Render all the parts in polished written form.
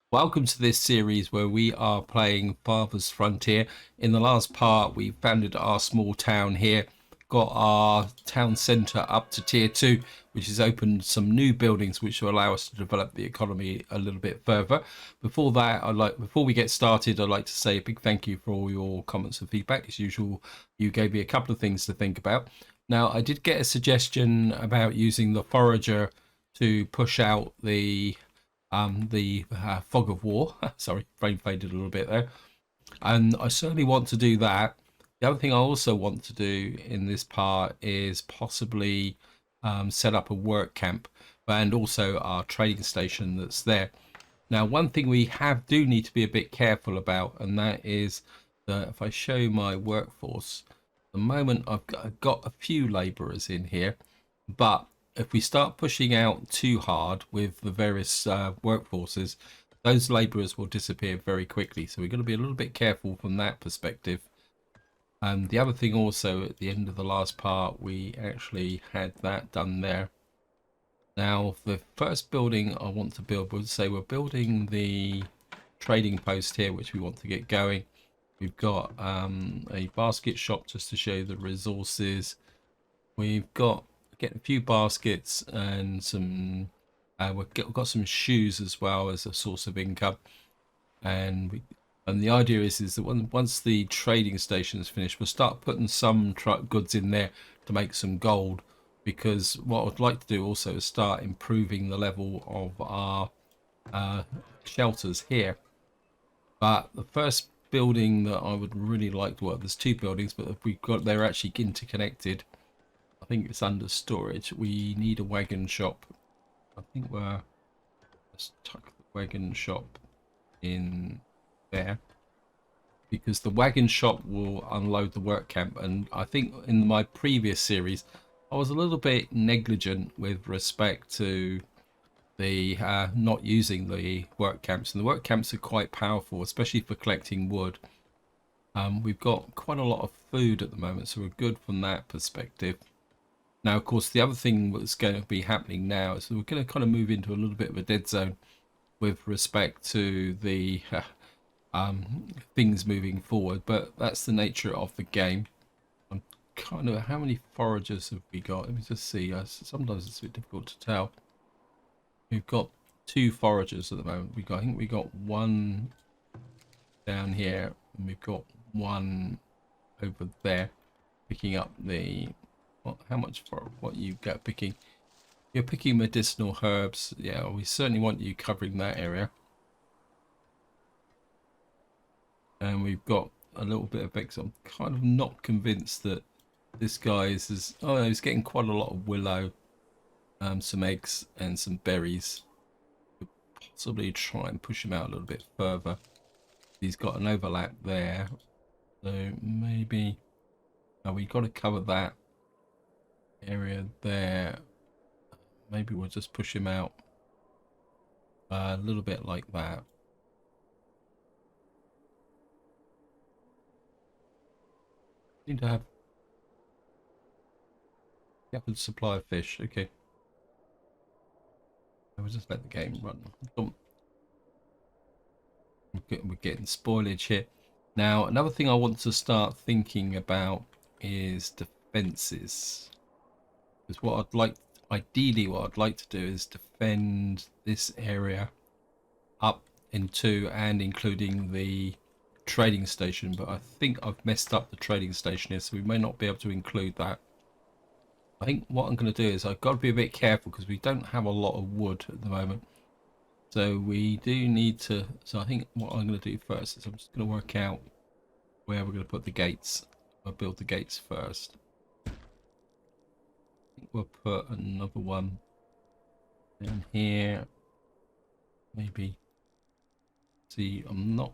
Welcome to this series where we are playing Farthest Frontier. In the last part, we founded our small town here, got our town centre up to tier 2, which has opened some new buildings which will allow us to develop the economy a little bit further. Before we get started, I'd like to say a big thank you for all your comments and feedback. As usual, you gave me a couple of things to think about. Now, I did get a suggestion about using the forager to push out the fog of war. Sorry, brain faded a little bit there. And I certainly want to do that. The other thing I also want to do in this part is possibly set up a work camp and also our trading station that's there. Now, one thing we do need to be a bit careful about, and that is that if I show you my workforce, at the moment I've got a few labourers in here, but if we start pushing out too hard with the various workforces, those labourers will disappear very quickly. So we've got to be a little bit careful from that perspective. And the other thing also, at the end of the last part, we actually had that done there. Now, the first building I want to build, we'll say we're building the trading post here, which we want to get going. We've got a basket shop just to show the resources. We've got a few baskets and some. We've got some shoes as well as a source of income, and the idea is that once the trading station is finished, we'll start putting some goods in there to make some gold. Because what I'd like to do also is start improving the level of our shelters here. But the first building that I would really like to work, there's two buildings, but if they're actually interconnected. I think it's under storage. We need a wagon shop. I think let's tuck the wagon shop in there, because the wagon shop will unload the work camp. And I think in my previous series I was a little bit negligent with respect to the not using the work camps, and the work camps are quite powerful, especially for collecting wood. We've got quite a lot of food at the moment, so we're good from that perspective. Now, of course, the other thing that's going to be happening now is we're going to kind of move into a little bit of a dead zone with respect to the things moving forward, but that's the nature of the game. I'm kind of, how many foragers have we got? Let me just see. Sometimes it's a bit difficult to tell. We've got two foragers at the moment. I think we got one down here, and we've got one over there picking up the. How much for what you get picking? You're picking medicinal herbs. Yeah, we certainly want you covering that area. And we've got a little bit of X. I'm kind of not convinced that this guy is oh, he's getting quite a lot of willow, some eggs and some berries. Could possibly try and push him out a little bit further. He's got an overlap there, so maybe we've got to cover that area there. Maybe we'll just push him out a little bit like that. Need to have a good supply of fish. Okay, we'll just let the game run. We're getting spoilage here. Now, another thing I want to start thinking about is defenses. Because ideally what I'd like to do is defend this area up into and including the trading station, but I think I've messed up the trading station here, so we may not be able to include that. I think what I'm going to do is I've got to be a bit careful because we don't have a lot of wood at the moment. So we do need to, so I think what I'm going to do first is I'm just going to work out where we're going to put the gates. I'll build the gates first. We'll put another one down here. Maybe. See, I'm not.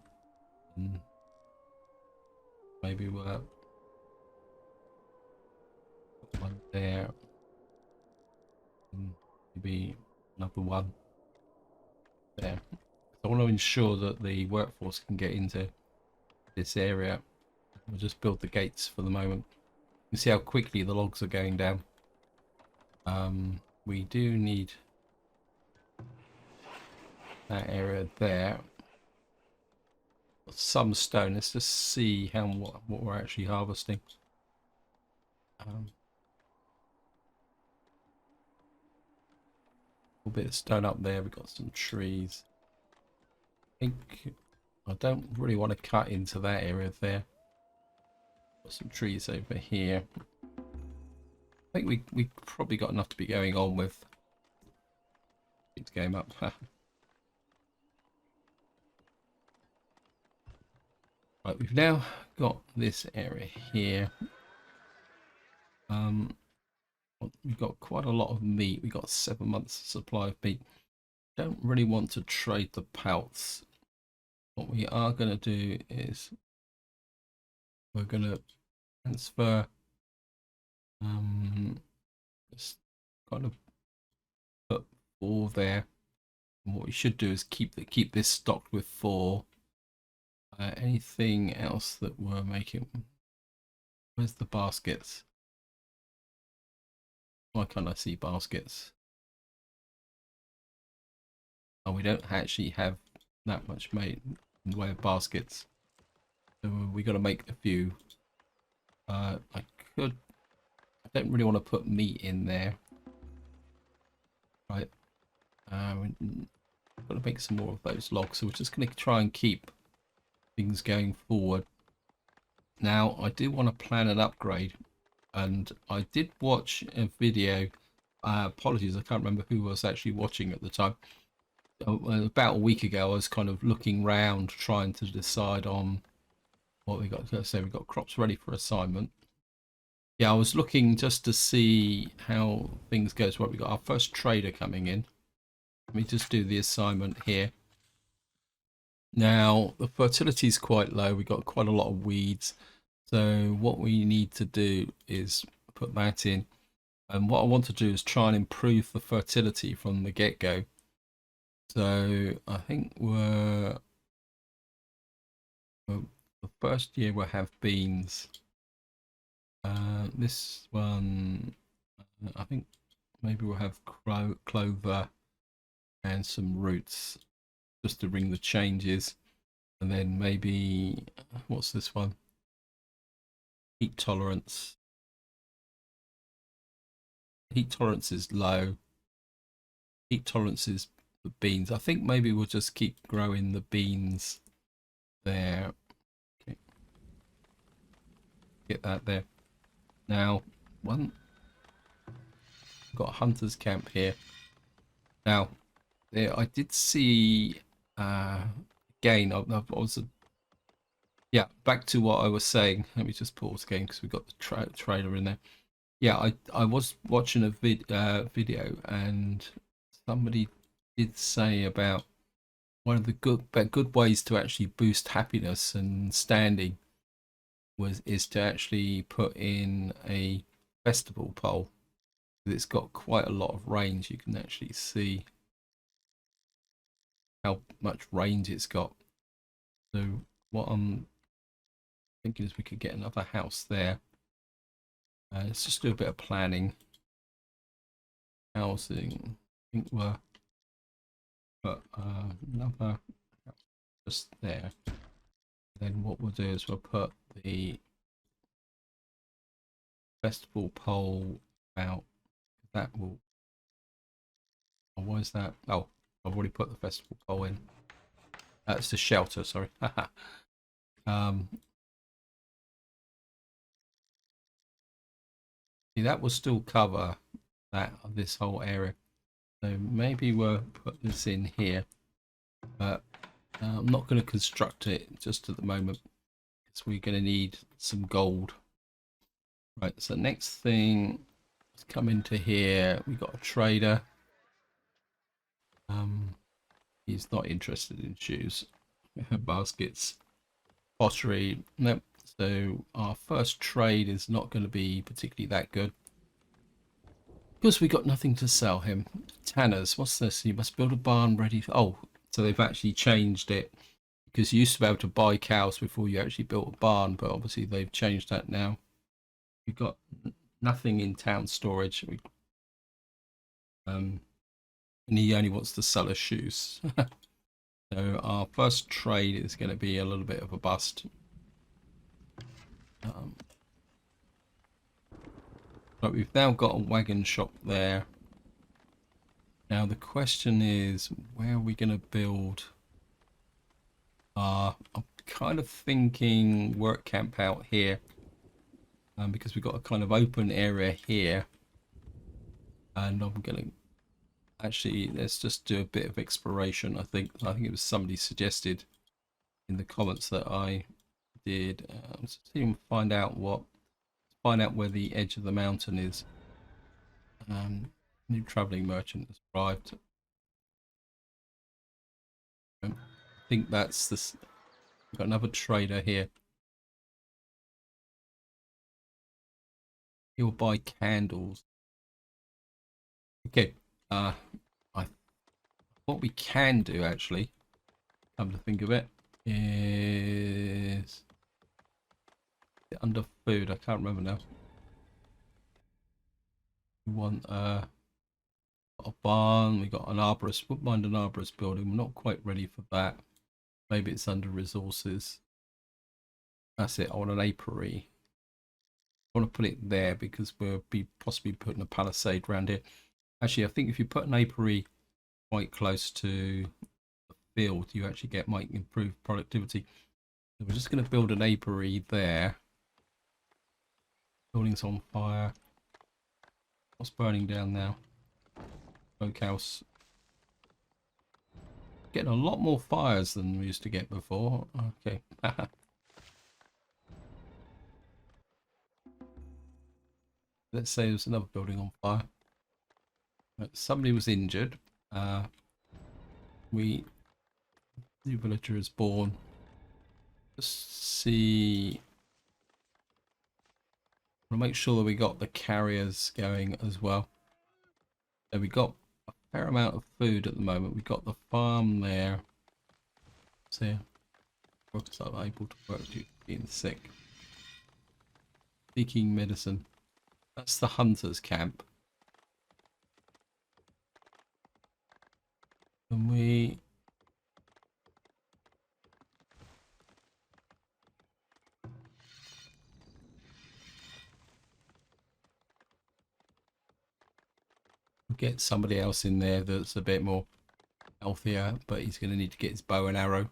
Maybe we'll put one there. Maybe another one there. I want to ensure that the workforce can get into this area. We'll just build the gates for the moment. You see how quickly the logs are going down. We do need that area there. Some stone. Let's just see how what we're actually harvesting. A bit of stone up there. We've got some trees. I think I don't really want to cut into that area there. Got some trees over here. I think we probably got enough to be going on with. Keep the game up. Right, we've now got this area here. We've got quite a lot of meat. We've got 7 months supply of meat. Don't really want to trade the pelts. What we are going to do is we're going to transfer just kind of put 4 there. And what we should do is keep this stocked with 4. Anything else that we're making? Where's the baskets? Why can't I see baskets? Oh, we don't actually have that much made in the way of baskets. So we got to make a few. I don't really want to put meat in there. Right. We've got to make some more of those logs. So we're just going to try and keep things going forward. Now, I do want to plan an upgrade. And I did watch a video. Apologies, I can't remember who was actually watching at the time. About a week ago, I was kind of looking round trying to decide on what we got. So we've got crops ready for assignment. Yeah, I was looking just to see how things go. So we got our first trader coming in. Let me just do the assignment here. Now, the fertility is quite low. We've got quite a lot of weeds. So what we need to do is put that in. And what I want to do is try and improve the fertility from the get-go. So I think the first year we'll have beans. This one, I think maybe we'll have clover and some roots just to bring the changes. And then maybe, what's this one? Heat tolerance. Heat tolerance is low. Heat tolerance is the beans. I think maybe we'll just keep growing the beans there. Okay. Get that there. Now, got a hunter's camp here. Now, there I did see again. I was yeah, back to what I was saying. Let me just pause again because we've got the trailer in there. Yeah, I was watching a video and somebody did say about one of the good ways to actually boost happiness and standing is to actually put in a festival pole. It's got quite a lot of range. You can actually see how much range it's got. So what I'm thinking is we could get another house there. Let's just do a bit of planning. Housing. I think we're put another just there. Then what we'll do is we'll put the festival pole out. That will. Oh, why is that? Oh, I've already put the festival pole in. That's the shelter. Sorry. See, that will still cover this whole area. So maybe we'll put this in here, but I'm not going to construct it just at the moment because we're going to need some gold. Right, so next thing, let's come into here. We've got a trader. He's not interested in shoes, baskets, pottery. Nope. So our first trade is not going to be particularly that good because we got nothing to sell him. Tanners, what's this? You must build a barn ready for... Oh, so they've actually changed it because you used to be able to buy cows before you actually built a barn, but obviously they've changed that now. We've got nothing in town storage. And he only wants to sell us shoes. So our first trade is going to be a little bit of a bust. But we've now got a wagon shop there. Now the question is, where are we going to build? I'm kind of thinking work camp out here, because we've got a kind of open area here. And I'm going to actually, let's just do a bit of exploration. I think it was somebody suggested in the comments that I did. Let's see and find out where the edge of the mountain is. New traveling merchant has arrived. I think that's this. We've got another trader here. He'll buy candles. Okay. What we can do actually, come to think of it, is under food. I can't remember now. We want a barn. We got an arborist. Wouldn't mind an arborist building. We're not quite ready for that. Maybe it's under resources. That's it. I want an apiary. I want to put it there because we'll be possibly putting a palisade around here. Actually, I think if you put an apiary quite close to the field, you actually might improve productivity. So we're just going to build an apiary there. Building's on fire. What's burning down now? Smokehouse. Getting a lot more fires than we used to get before. Okay. Let's say there's another building on fire. Somebody was injured. New villager is born. Just see. We'll make sure that we got the carriers going as well. So we got a fair amount of food at the moment. We've got the farm there. See, workers are able to work due to being sick. Seeking medicine. That's the hunter's camp. And we get somebody else in there that's a bit more healthier, but he's going to need to get his bow and arrow.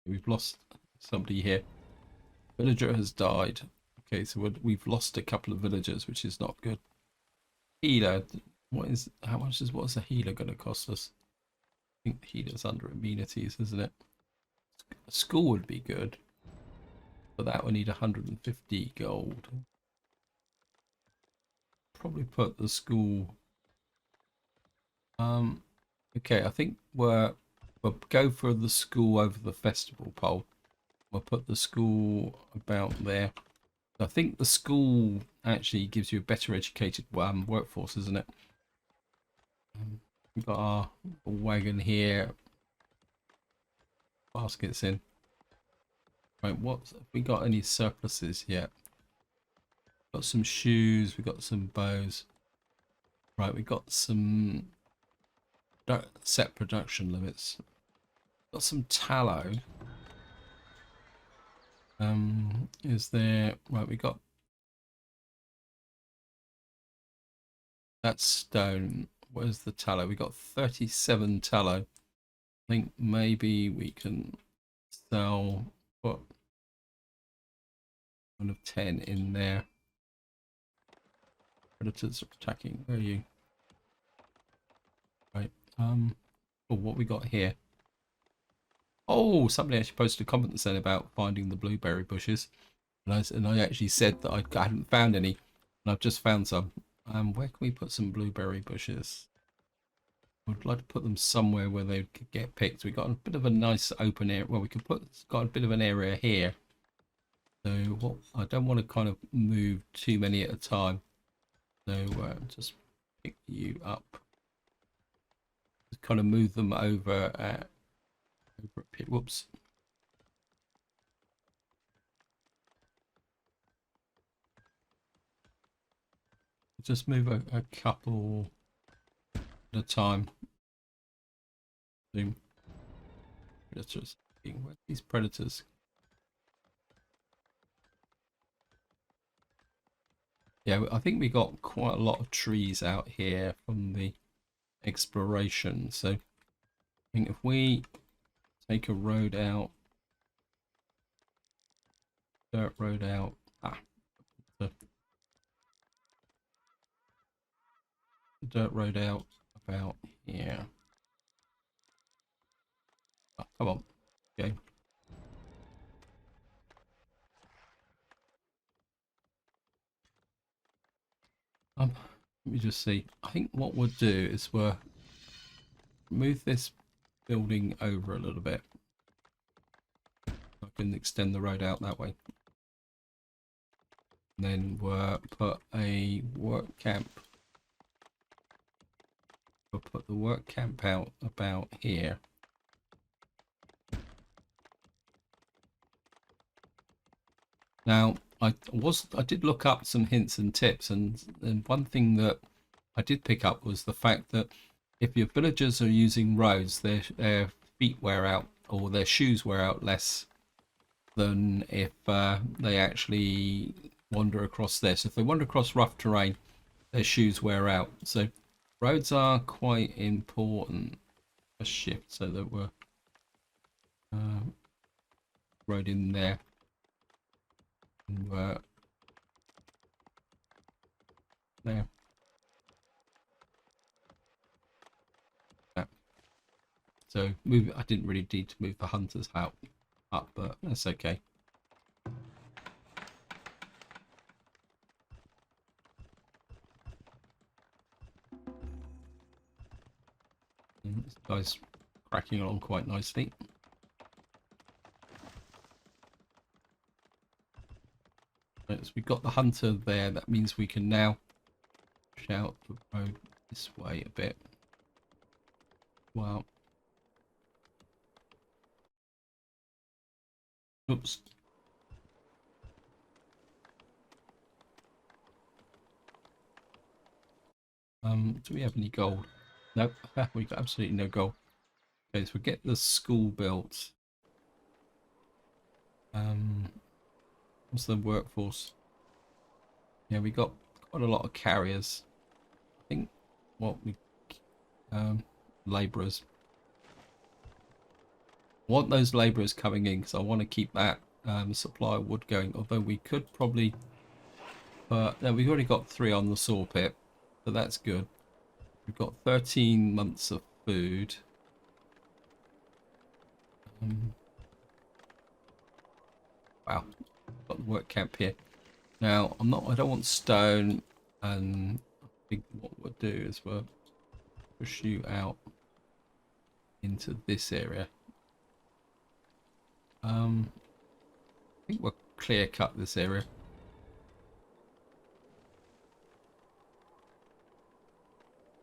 We've lost somebody here. Villager has died. Okay, so we've lost a couple of villagers, which is not good. Healer. What's a healer going to cost us? I think the healer's under amenities, isn't it? A school would be good. For that we need 150 gold. Probably put the school. Okay, I think we'll go for the school over the festival pole. We'll put the school about there. I think the school actually gives you a better educated workforce, isn't it? We've got our wagon here. Baskets in. Right, have we got any surpluses yet? Got some shoes, we got some bows. Right, we got some set production limits. Got some tallow. Is there, right, we got that stone. Where's the tallow? We got 37 tallow. I think maybe we can sell what, one of 10 in there. Predators are attacking. Where are you? Right. Oh, what we got here? Oh, somebody actually posted a comment saying about finding the blueberry bushes, and I actually said that I hadn't found any, and I've just found some. Where can we put some blueberry bushes? I'd like to put them somewhere where they could get picked. We've got a bit of a nice open area. Well, got a bit of an area here. So what I don't want to kind of move too many at a time. So just pick you up. Just kind of move them over at pit. Whoops. Just move a couple at a time. Zoom. Predators. Where these predators? Yeah, I think we got quite a lot of trees out here from the exploration. So I think if we take a road out, dirt road out, the dirt road out about here. Oh, come on, okay. Let me just see. I think what we'll do is we'll move this building over a little bit. I can extend the road out that way. And then we'll put a work camp. We'll put the work camp out about here. Now, I did look up some hints and tips, and one thing that I did pick up was the fact that if your villagers are using roads, their feet wear out or their shoes wear out less than if they actually wander across there. So if they wander across rough terrain, their shoes wear out. So roads are quite important. A shift so that we're road in there. And there. So move. I didn't really need to move the hunters out up, but that's okay. And this guy's cracking along quite nicely. Right, so we've got the hunter there. That means we can now push out the road this way a bit. Well, oops. Do we have any gold? Nope, we've got absolutely no gold. Okay, so we get the school built. What's the workforce? Yeah, we got quite a lot of carriers. I think what we laborers. I want those laborers coming in because I want to keep that supply of wood going. Although we could probably, no, we've already got 3 on the saw pit, so that's good. We've got 13 months of food. Wow, got the work camp here. Now I don't want stone, and I think what we'll do is we'll push you out into this area. I think we'll clear cut this area.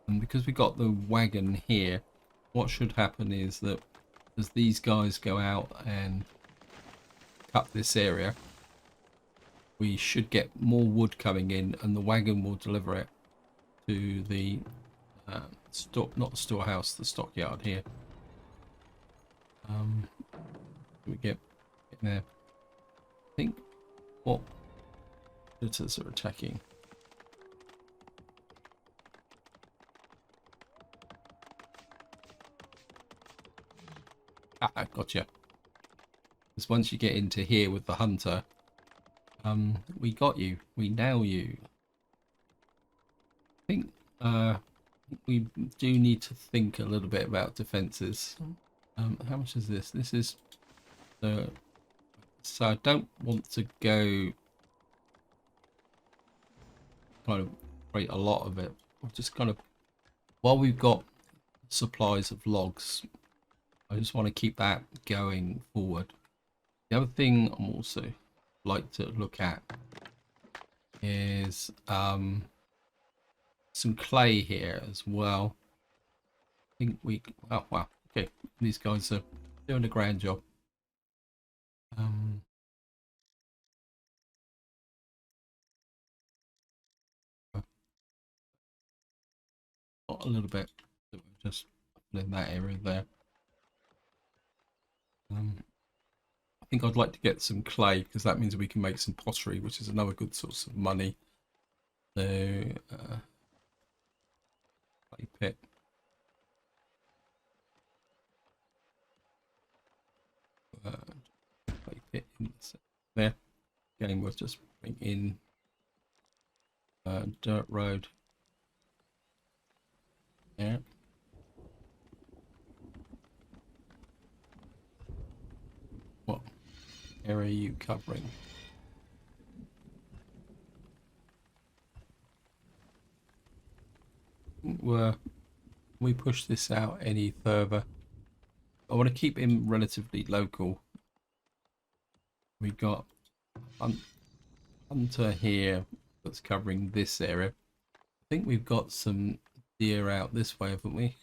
And because we got the wagon here, what should happen is that as these guys go out and cut this area, we should get more wood coming in, and the wagon will deliver it to the not the storehouse, the stockyard here. We get there. I think what predators are attacking. Ah, gotcha. Because once you get into here with the hunter, we got you. We nail you. I think we do need to think a little bit about defenses. How much is this? This is so I don't want to go kind of create a lot of it. I'll just kind of, while we've got supplies of logs, I just want to keep that going forward. The other thing I'm also like to look at is some clay here as well. I think we, oh wow, okay, these guys are doing a grand job. got a little bit that we're just in that area there. I think I'd like to get some clay because that means we can make some pottery, which is another good source of money. So, clay pit. Clay pit in there. Again, we'll just bring in dirt road. Yeah. What area are you covering? We push this out any further. I want to keep him relatively local. We got hunter here that's covering this area. I think we've got some deer out this way, haven't we?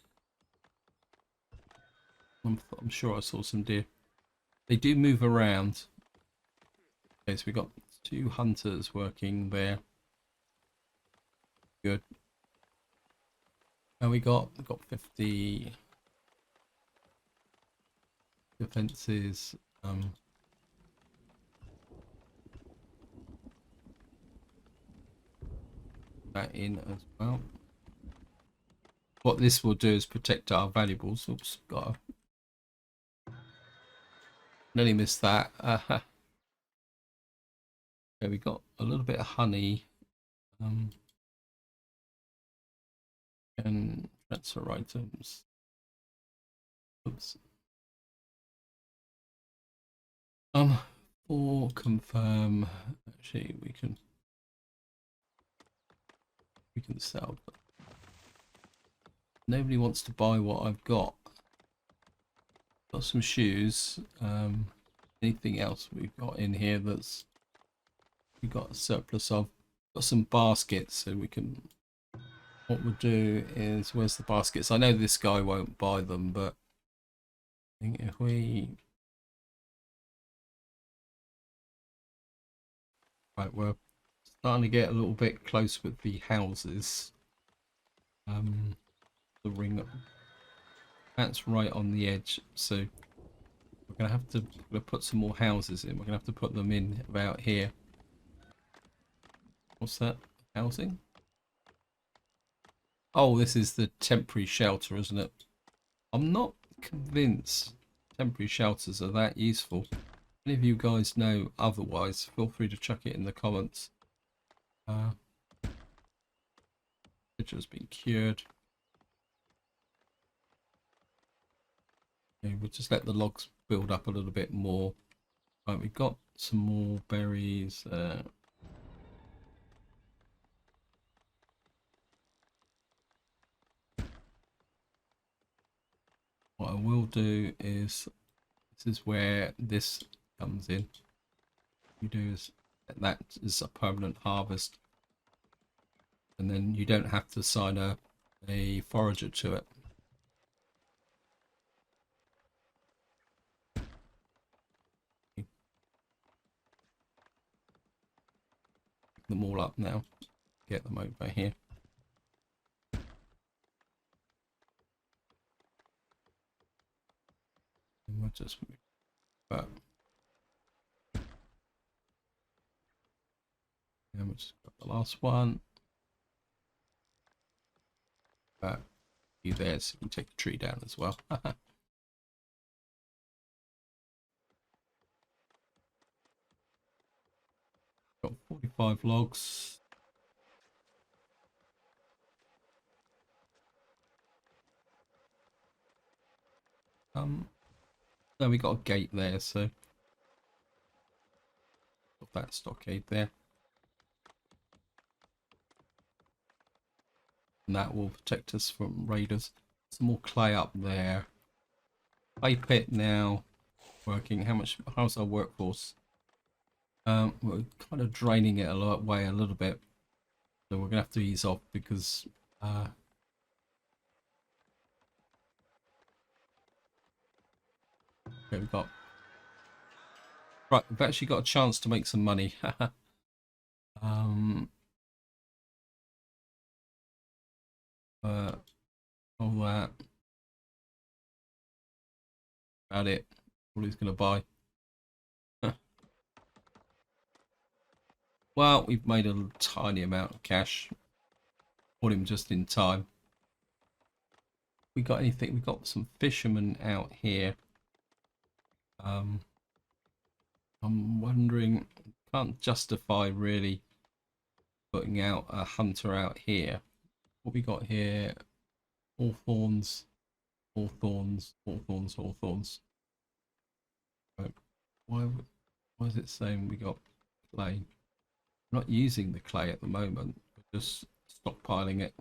I'm sure I saw some deer. They do move around. Okay, so we got 2 hunters working there. Good. And we got 50 defenses. That in as well. What this will do is protect our valuables. Oops, nearly missed that. Okay, we got a little bit of honey. And transfer items. Oops. For confirm, actually we can sell. But nobody wants to buy what I've got. Got some shoes. Anything else we've got in here that's we got a surplus of? Got some baskets, so we can. What we'll do is, where's the baskets? I know this guy won't buy them, but I think if we. Right, we're starting to get a little bit close with the houses. The ring that's right on the edge, so we're gonna have to put some more houses in. We're gonna have to put them in about here. What's that? Housing? Oh, this is the temporary shelter, isn't it? I'm not convinced temporary shelters are that useful. Any of you guys know otherwise, feel free to chuck it in the comments. It has been cured. Okay, we'll just let the logs build up a little bit more. Right, we've got some more berries. What I will do is, this is where this comes in. You do is that is a permanent harvest, and then you don't have to assign a forager to it. Pick them all up now. Get them over here. And we'll just move back. And we'll just got the last one. You there, so you can take the tree down as well. Got 45 logs. Then we got a gate there, so got that stockade there. And that will protect us from raiders. Some more clay up there. Clay pit now working. How's our workforce? We're kind of draining it away a little bit. So we're gonna have to ease off because okay, we've got right, we've actually got a chance to make some money. All that. About it. All he's going to buy. Well, we've made a tiny amount of cash. Bought him just in time. We got anything? We got some fishermen out here. I'm wondering, can't justify really putting out a hunter out here. What we got here? Hawthorns, hawthorns, hawthorns, hawthorns. Right. Why is it saying we got clay? We're not using the clay at the moment. We're just stockpiling it.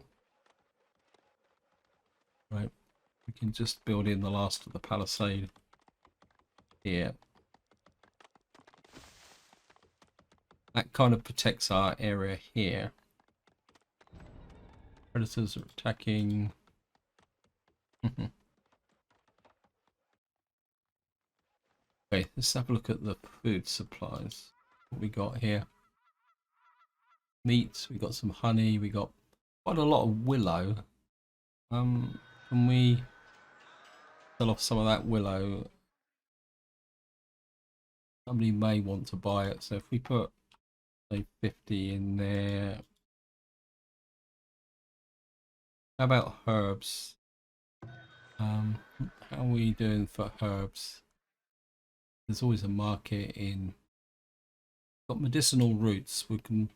Right. We can just build in the last of the palisade here. That kind of protects our area here. Predators are attacking. Okay, let's have a look at the food supplies. What we got here? Meat, we got some honey, we got quite a lot of willow. Can we sell off some of that willow? Somebody may want to buy it, so if we put say 50 in there. How about herbs? How are we doing for herbs? There's always a market in. Got medicinal roots. We can.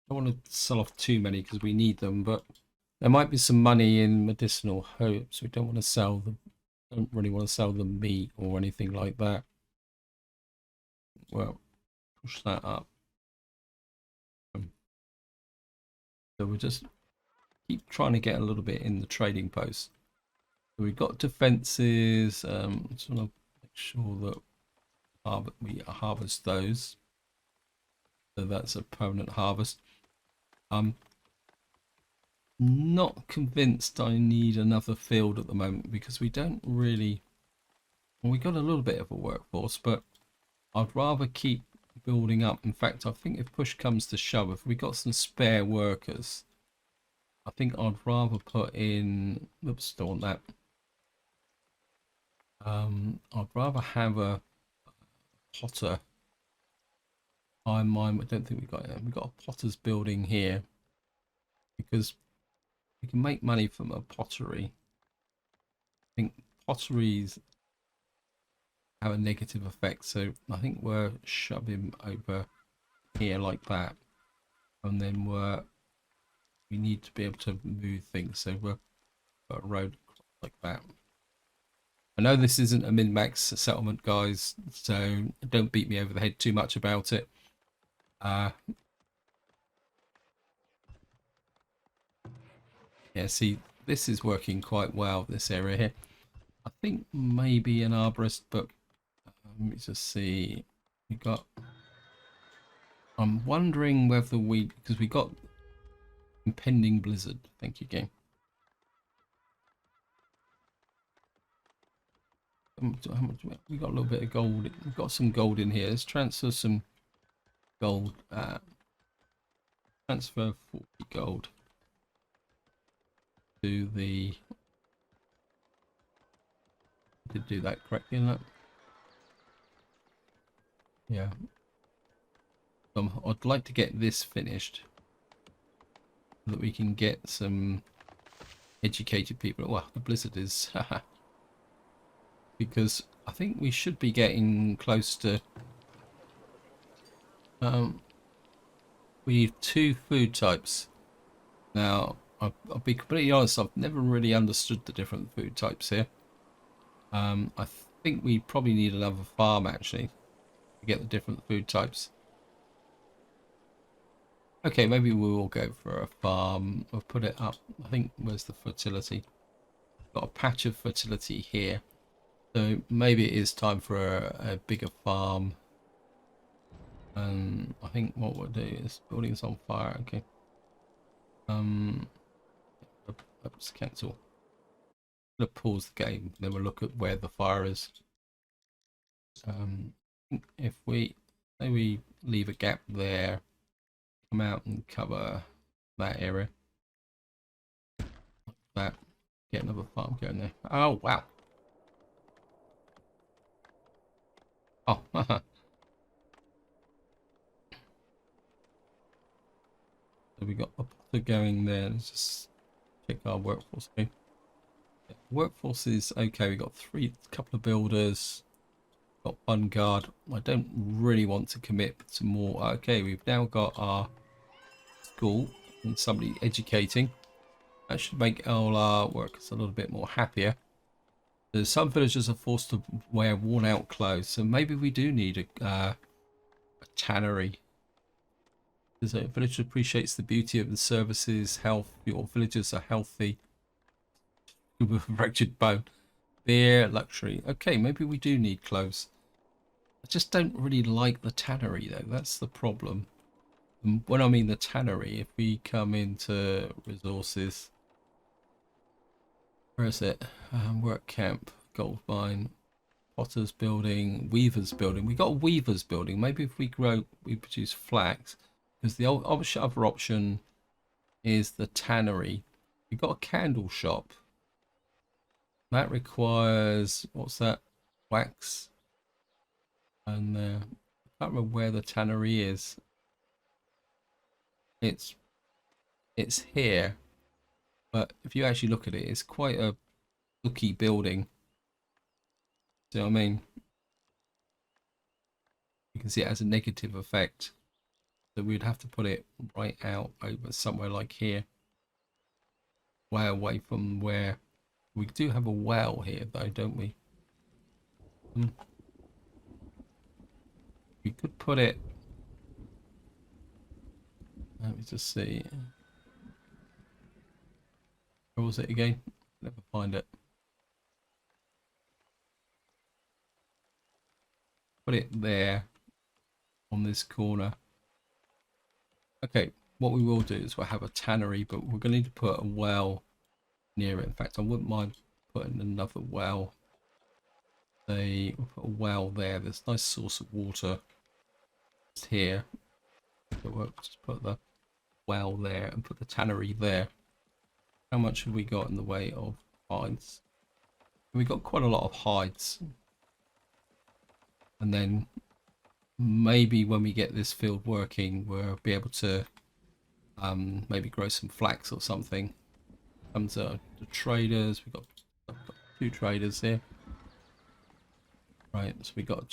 I don't want to sell off too many because we need them, but there might be some money in medicinal herbs. We don't want to sell them. Don't really want to sell the meat or anything like that. Well, push that up. So we'll just keep trying to get a little bit in the trading post. So we've got defenses. Just want to make sure that we harvest those. So that's a permanent harvest. I'm not convinced I need another field at the moment because we don't really. Well, we got a little bit of a workforce, but I'd rather keep building up. In fact, I think if push comes to shove, if we got some spare workers, I think I'd rather put in. Oops, don't want that. I'd rather have a potter. I don't think we've got it. We've got a potter's building here because we can make money from a pottery. I think potteries have a negative effect, so I think we're shoving over here like that, and then we need to be able to move things, so we're a road like that. I know this isn't a min-max settlement, guys, so don't beat me over the head too much about it. Yeah, see, this is working quite well, this area here. I think maybe an arborist, but let me just see. We got. I'm wondering whether because we got impending blizzard. Thank you, game. How much we got? A little bit of gold. We've got some gold in here. Let's transfer some gold. Transfer 40 gold to the. Did do that correctly, isn't it? Yeah. I'd like to get this finished so that we can get some educated people. Well, the blizzard is because I think we should be getting close to. We need 2 food types. Now, I'll be completely honest. I've never really understood the different food types here. I think we probably need another farm actually to get the different food types. Okay, maybe we will go for a farm. We'll put it up. I think where's the fertility? Got a patch of fertility here. So maybe it is time for a bigger farm. And I think what we'll do is buildings on fire. Okay. Let's cancel. I'm gonna pause the game. Then we'll look at where the fire is. If we maybe leave a gap there, come out and cover that area. Like that. Get another farm going there. Oh, wow. Oh, so we got a potter going there. Let's just check our workforce again. Yeah, workforce is okay. We got couple of builders, got one guard. I don't really want to commit to more. Okay, we've now got our school and somebody educating. That should make our workers a little bit more happier. Some villagers are forced to wear worn out clothes, so maybe we do need a tannery. Because a village appreciates the beauty of the services, health. Your villagers are healthy with a fractured bone. Beer, luxury. Okay, maybe we do need clothes. I just don't really like the tannery though. That's the problem. And when I mean the tannery, if we come into resources, where is it? Work camp, gold mine, potter's building, weaver's building. We got a weaver's building. Maybe if we produce flax, because the other option is the tannery. We got a candle shop. That requires, what's that? Wax. And I can't remember where the tannery is. It's here, but if you actually look at it, it's quite a looky building. So I mean, you can see it has a negative effect. So we'd have to put it right out over somewhere like here, way away from where we do have a well here, though, don't we? We could put it. Let me just see. Where was it again? Never find it. Put it there on this corner. Okay, what we will do is we'll have a tannery, but we're going to need to put a well near it. In fact, I wouldn't mind putting another well. We'll put a well there. There's a nice source of water. It's here. So we'll just put the well there and put the tannery there. How much have we got in the way of hides? We've got quite a lot of hides. And then maybe when we get this field working, we'll be able to maybe grow some flax or something. Comes the traders. We've got 2 traders here. Right, so we got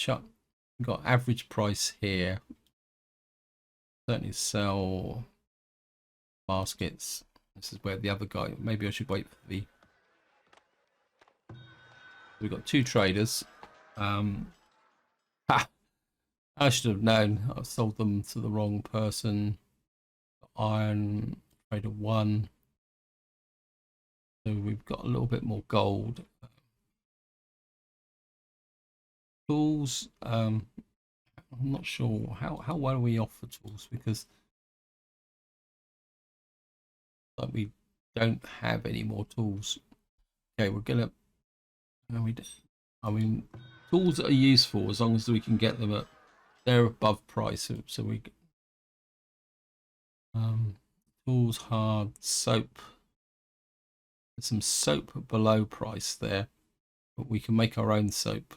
we got average price here. Certainly sell baskets. This is where the other guy. Maybe I should wait for the. We've got 2 traders. I should have known. I sold them to the wrong person. Iron trader 1. So we've got a little bit more gold. Tools. I'm not sure how well are we off for tools, because like we don't have any more tools. Okay, we're gonna. I mean, tools are useful as long as we can get them at they're above price. So we tools, hard, soap. There's some soap below price there, but we can make our own soap.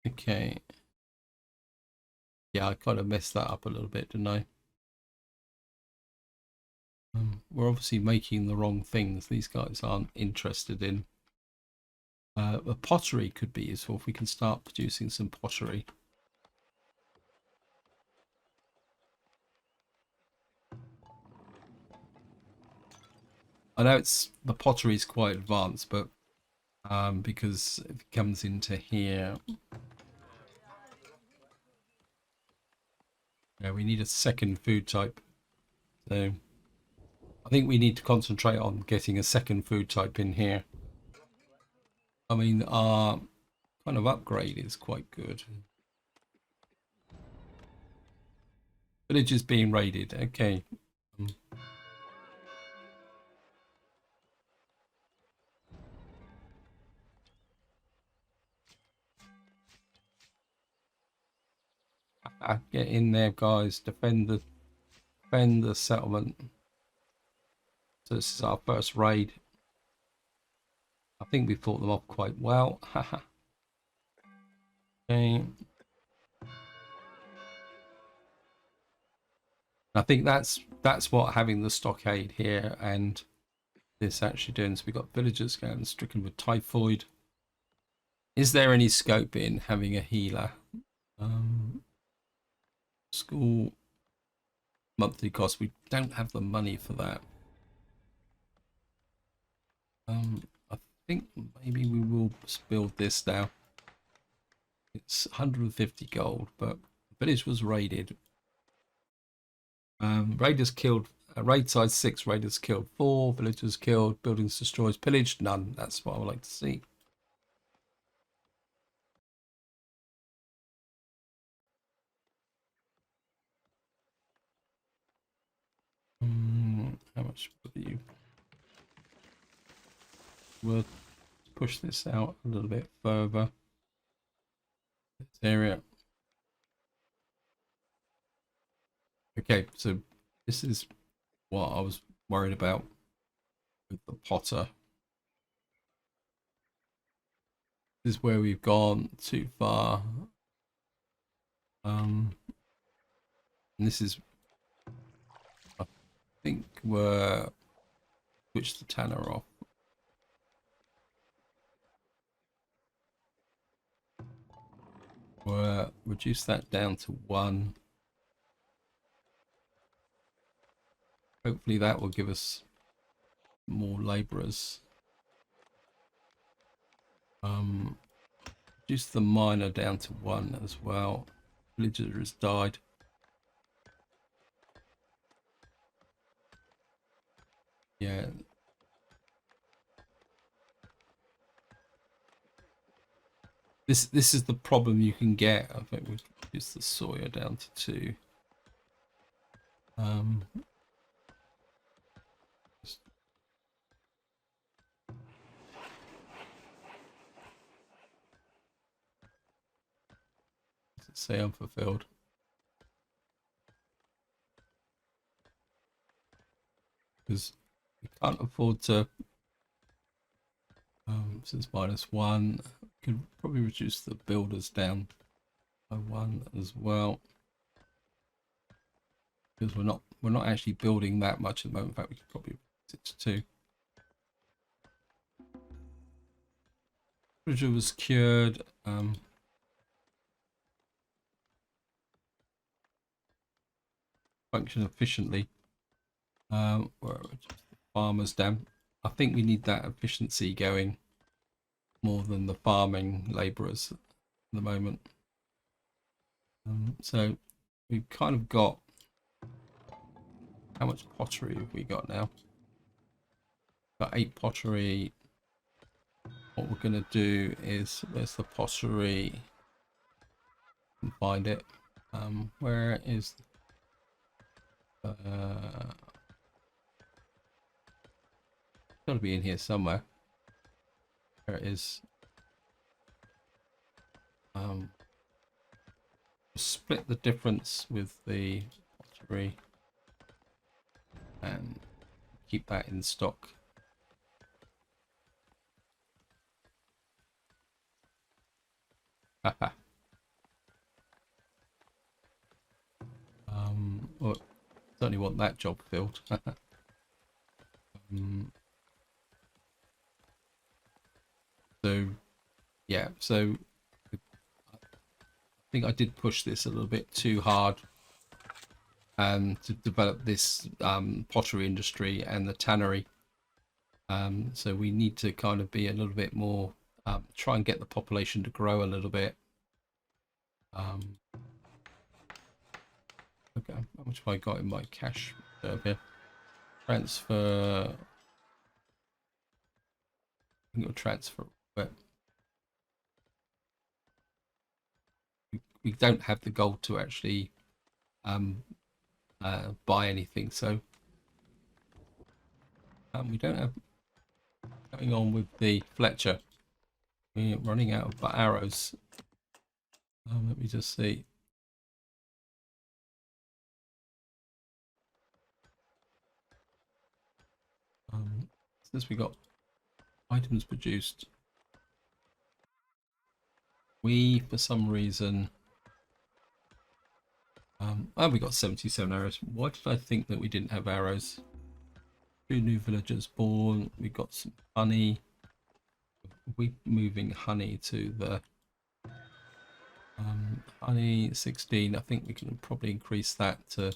Okay. Yeah, I kind of messed that up a little bit, didn't I? We're obviously making the wrong things. These guys aren't interested in. A pottery could be useful if we can start producing some pottery. I know the pottery is quite advanced, but because if it comes into here, yeah, we need a second food type. So I think we need to concentrate on getting a second food type in here. I mean, our kind of upgrade is quite good. Village is being raided. Okay. Get in there, guys. Defend the settlement. So this is our first raid. I think we fought them off quite well. Okay. I think that's what having the stockade here and this actually doing. So we've got villagers getting stricken with typhoid. Is there any scope in having a healer? School monthly cost. We don't have the money for that. I think maybe we will build this now. It's 150 gold, but the village was raided. Raiders killed. Raid size 6. Raiders killed 4. Villagers killed. Buildings destroyed. Pillaged none. That's what I would like to see. How much are you? We'll push this out a little bit further. This area. Okay, so this is what I was worried about with the Potter. This is where we've gone too far. And this is, I think, we're switch the tanner off. We'll reduce that down to 1. Hopefully that will give us more laborers. Reduce the miner down to 1 as well. Villager has died. Yeah. This is the problem you can get. I think we'll reduce the Sawyer down to 2. Does it say unfulfilled? Because we can't afford to. Since -1, could probably reduce the builders down by 1 as well. Because we're not actually building that much at the moment. In fact, we could probably reduce it to 2. Bridger was cured. Function efficiently. Where the farmers down. I think we need that efficiency going more than the farming labourers at the moment. So we've kind of got. How much pottery have we got now? Got 8 pottery. What we're going to do is, where's the pottery? Can find it. Where is? Got to be in here somewhere. There it is. Split the difference with the pottery and keep that in stock. Haha. Well, certainly want that job filled. So yeah, so I think I did push this a little bit too hard to develop this pottery industry and the tannery. So we need to kind of be a little bit more, try and get the population to grow a little bit. Okay, how much have I got in my cash reserve here? Transfer. I'm going to transfer, but we don't have the gold to actually buy anything, so we don't have going on with the Fletcher. We're running out of arrows. Let me just see. Since we got items produced, we for some reason oh, we got 77 arrows. Why did I think that we didn't have arrows? 2 new villagers born. We got some honey. We moving honey to the honey 16. I think we can probably increase that to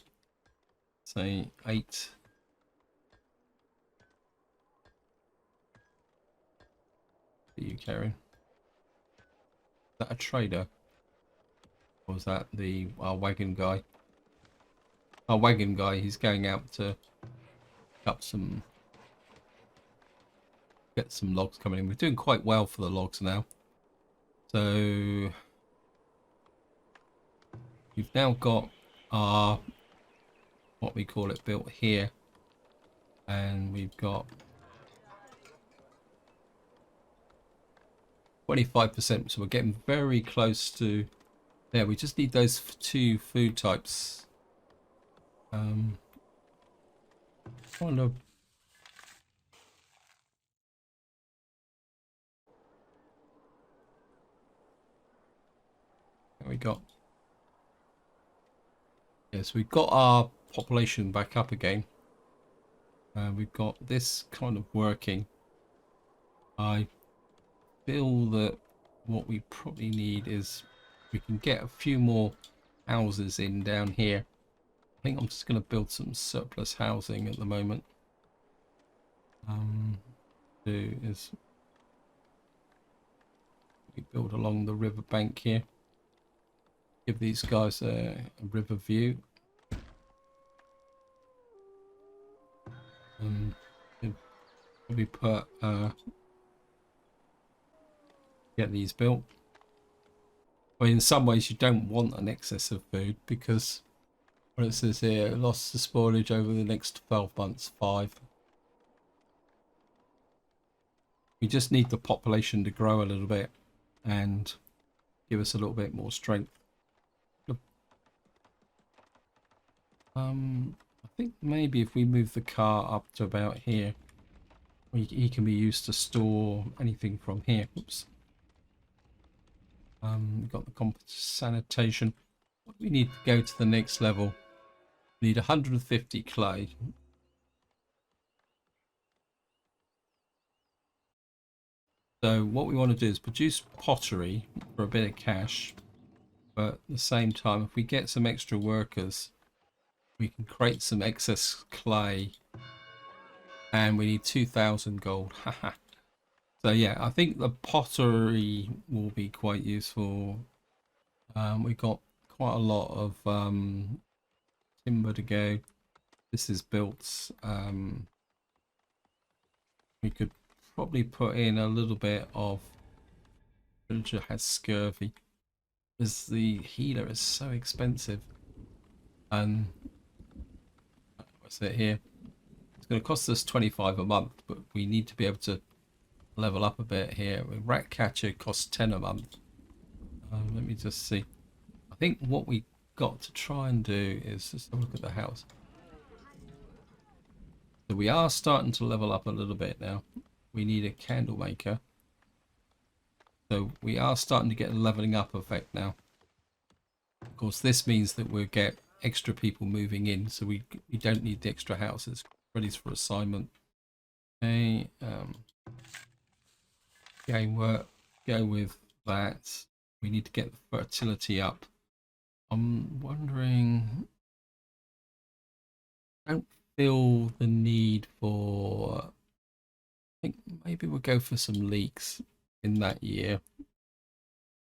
say 8. Are you carrying? Is that a trader? Or was that our wagon guy? Our wagon guy, he's going out to cut some, get some logs coming in. We're doing quite well for the logs now. So we've now got our, what we call it, built here. And we've got 25%, so we're getting very close to there. We just need those 2 food types. Kind of. There we got. Yes, we've got our population back up again. We've got this kind of working. I feel that what we probably need is we can get a few more houses in down here. I think I'm just going to build some surplus housing at the moment. Do is we build along the river bank here. Give these guys a river view. Probably put get these built. Well, in some ways you don't want an excess of food because what it says here, loss to spoilage over the next 12 months, 5. We just need the population to grow a little bit and give us a little bit more strength. I think maybe if we move the car up to about here, he can be used to store anything from here. Oops. We've got the sanitation. What do we need to go to the next level? We need 150 clay. So what we want to do is produce pottery for a bit of cash, but at the same time, if we get some extra workers, we can create some excess clay, and we need 2,000 gold. So yeah, I think the pottery will be quite useful. We got quite a lot of timber to go. This is built. We could probably put in a little bit of villager has scurvy, because the healer is so expensive. And what's it here? It's going to cost us 25 a month, but we need to be able to level up a bit here. Rat catcher costs 10 a month. Let me just see. I think what we got to try and do is just look at the house. So we are starting to level up a little bit now. We need a candle maker. So we are starting to get a leveling up effect now. Of course, this means that we'll get extra people moving in, so we don't need the extra houses. Ready for assignment. Okay, game work. Go with that. We need to get the fertility up. I'm wondering. I don't feel the need for. I think maybe we'll go for some leeks in that year.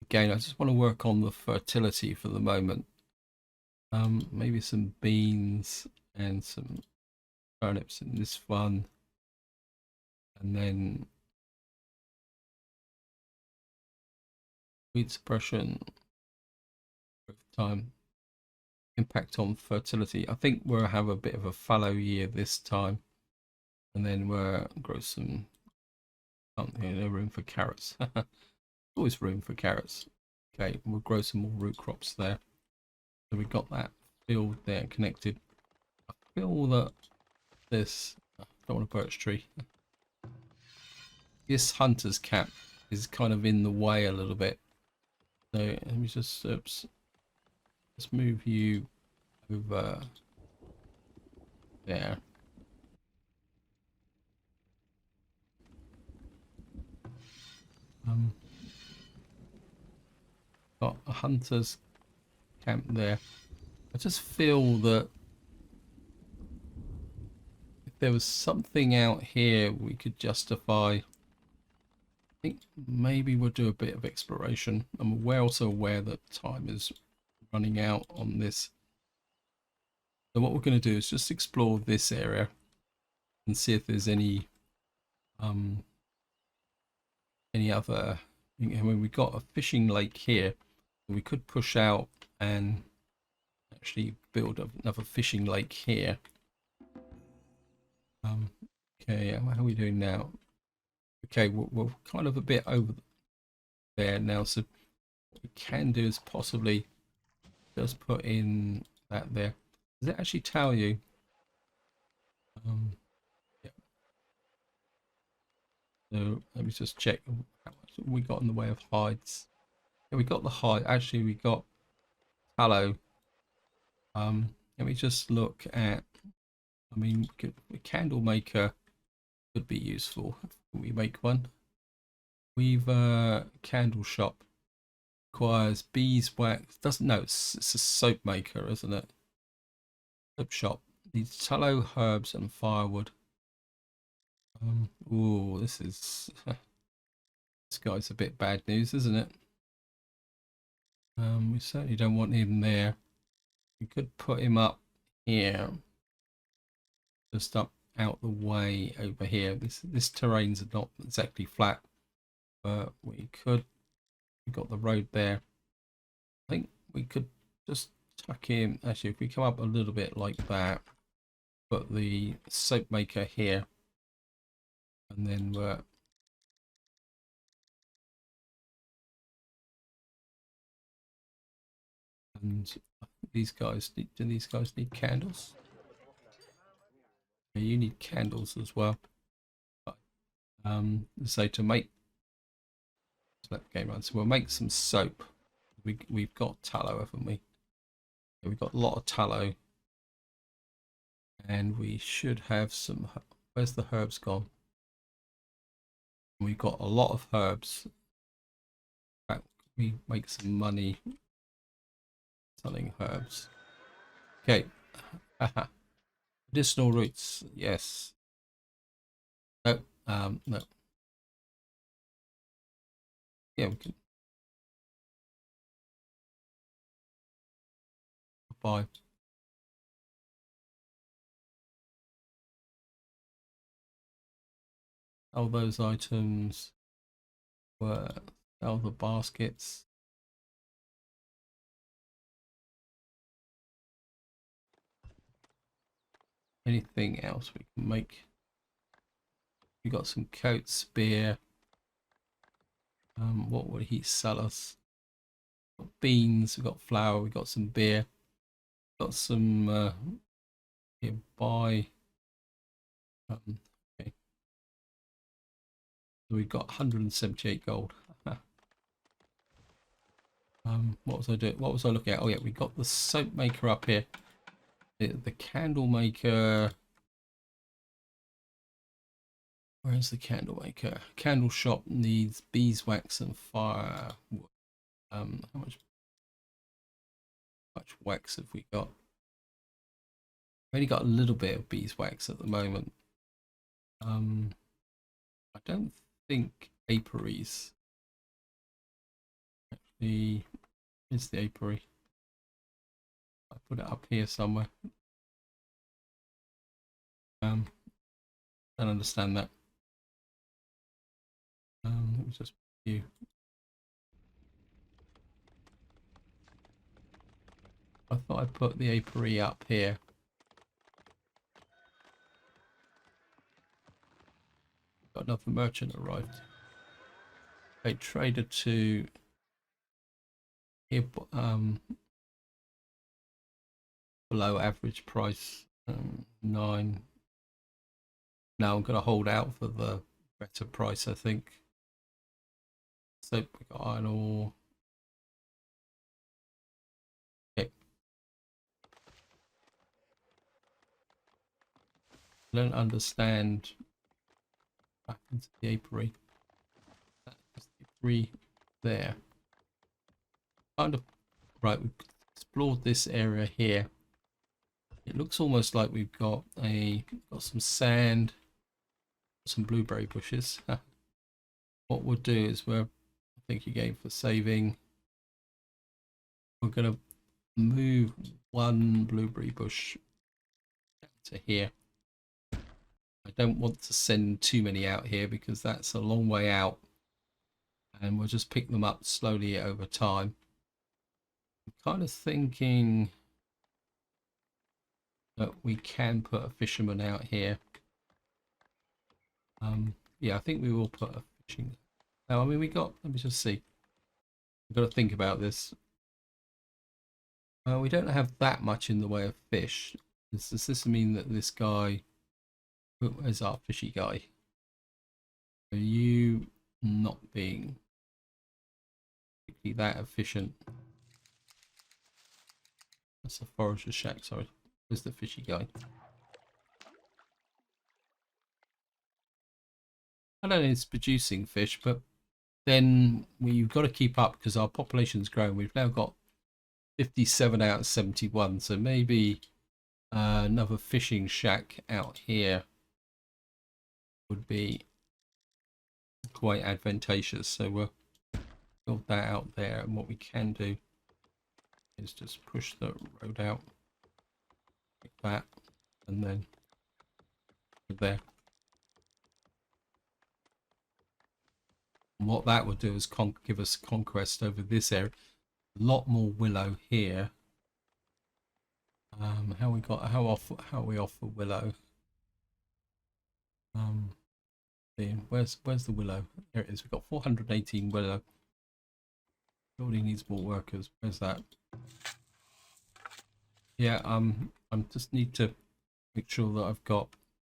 Again, I just want to work on the fertility for the moment. Maybe some beans and some turnips in this one, and then weed suppression, growth time, impact on fertility. I think we'll have a bit of a fallow year this time, and then we'll grow some. No room for carrots. Always room for carrots. Okay, we'll grow some more root crops there. So we got that field there connected. I feel that this. I don't want a birch tree. this hunter's camp is kind of in the way a little bit. So let me just oops, let's move you over there. Got a hunter's camp there. I just feel that if there was something out here we could justify, I think maybe we'll do a bit of exploration. I'm also aware that time is running out on this. So what we're going to do is just explore this area and see if there's any other. I mean, we got a fishing lake here. We could push out and actually build another fishing lake here. Okay, how are we doing now? Okay, we're kind of a bit over there now, so what we can do is possibly just put in that there. Does it actually tell you? Yeah. So let me just check how much we got in the way of hides. Yeah, we got the hide. Actually, we got tallow. Let me just look at. I mean, a candle maker could be useful. Can we make one? We've candle shop requires beeswax. Doesn't know. It's a soap maker, isn't it? Soap shop needs tallow, herbs, and firewood. Oh, this is this guy's a bit bad news, isn't it? We certainly don't want him there. We could put him up here, just up out the way over here. This terrain's not exactly flat, but we could. We got the road there. I think we could just tuck in. Actually, if we come up a little bit like that, put the soap maker here, and then we're and these guys need. Do these guys need candles? Yeah, you need candles as well. So to make let the game run. So we'll make some soap. We've got tallow, haven't we? Yeah, we've got a lot of tallow, and we should have some. Where's the herbs gone? We've got a lot of herbs. In fact, we make some money selling herbs. Okay. Medicinal roots. Yes. No. No. Yeah, we can buy. All those items were all the baskets. Anything else we can make? We got some coats, spear. What would he sell us? Got beans, we got flour, we got some beer, got some here buy. Okay, so we've got 178 gold. What was I doing? What was I looking at? Oh yeah, we got the soap maker up here. The candle maker. Where's the candle maker? Candle shop needs beeswax and fire. How much wax have we got? We've only got a little bit of beeswax at the moment. I don't think apiaries. Actually, is the apiary? I put it up here somewhere. Don't understand that. Let me just you. I thought I put the apiary up here. Got another merchant arrived. A trader to here, below average price, 9. Now I'm going to hold out for the better price, I think. So we got iron ore. Okay. I don't understand what happened to the apiary. That's the apiary there. Kind of right, we've explored this area here. It looks almost like we've got some sand, some blueberry bushes. What we'll do is thank you again for saving. We're gonna move one blueberry bush to here. I don't want to send too many out here because that's a long way out, and we'll just pick them up slowly over time. I'm kind of thinking that we can put a fisherman out here. Yeah, I think we will put a fishing. Now, I mean, let me just see. We've got to think about this. We don't have that much in the way of fish. Does this mean that this guy, where's our fishy guy? Are you not being particularly that efficient? That's the forager shack, sorry. Where's the fishy guy? I don't know it's producing fish, but then we've got to keep up because our population's grown. We've now got 57 out of 71, so maybe another fishing shack out here would be quite advantageous. So we'll build that out there, and what we can do is just push the road out like that, and then there. And what that would do is give us conquest over this area. A lot more willow here. How are we off for willow? Where's the willow? There it is. We've got 418 willow. Building needs more workers. Where's that? Yeah, I just need to make sure that I've got.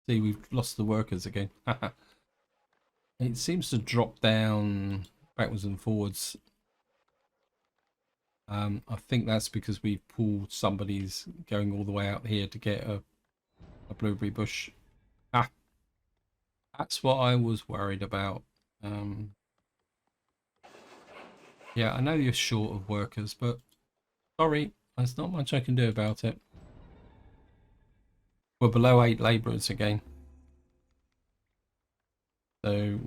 See, we've lost the workers again. It seems to drop down backwards and forwards. I think that's because we've pulled somebody's going all the way out here to get a blueberry bush. Ah, that's what I was worried about. Yeah, I know you're short of workers, but sorry, there's not much I can do about it. We're below 8 labourers again. So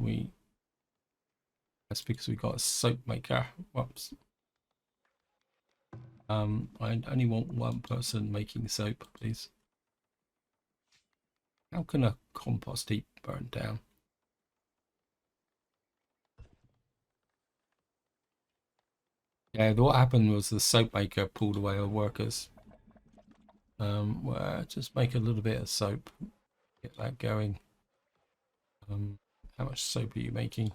that's because we got a soap maker. Whoops. I only want one person making soap, please. How can a compost heap burn down? Yeah, what happened was the soap maker pulled away our workers. Well, just make a little bit of soap, get that going. How much soap are you making?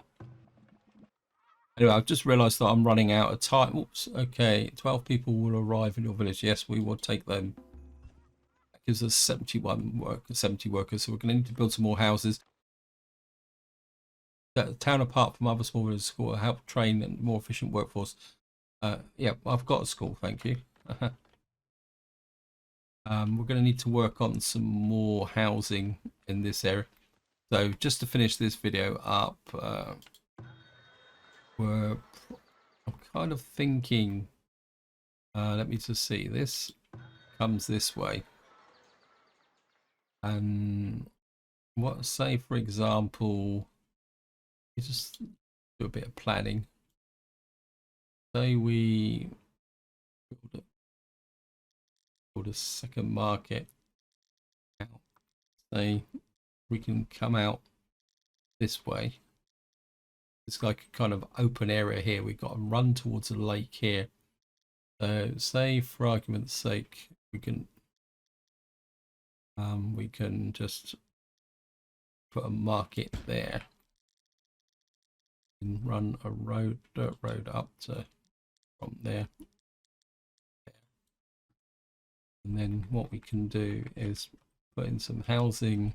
Anyway, I've just realised that I'm running out of time. Oops. Okay, 12 people will arrive in your village. Yes, we will take them. That gives us 70 workers. So we're going to need to build some more houses. The town, apart from other small villages, will help train a more efficient workforce. Yeah, I've got a school, thank you. We're going to need to work on some more housing in this area. So just to finish this video up, I'm kind of thinking, let me just see, this comes this way. And say for example, you just do a bit of planning. Say we build a second market. Say we can come out this way. It's like a kind of open area here. We've got to run towards a lake here. So say for argument's sake, we can just put a market there and run a dirt road up to from there. And then what we can do is put in some housing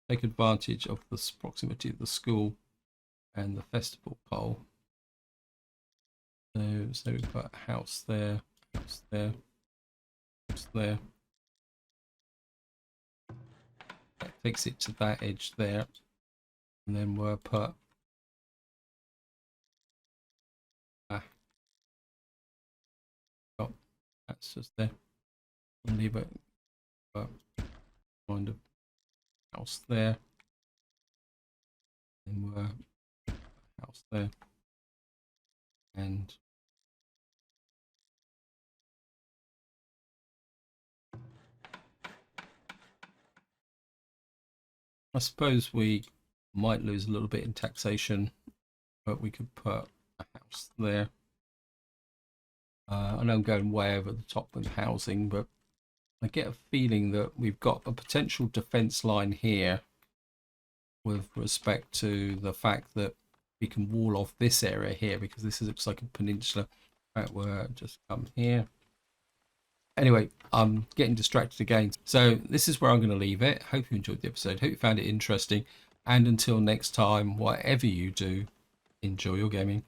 take advantage of the proximity of the school and the festival pole. So we've got a house there, house there, house there. That takes it to that edge there, and then we'll put oh, that's just there. We'll leave it kind of house there, and we'll house there, and I suppose we might lose a little bit in taxation, but we could put a house there. I know I'm going way over the top with housing, but I get a feeling that we've got a potential defense line here with respect to the fact that we can wall off this area here, because this looks like a peninsula. Right, we'll just come here. Anyway, I'm getting distracted again. So this is where I'm going to leave it. Hope you enjoyed the episode. Hope you found it interesting. And until next time, whatever you do, enjoy your gaming.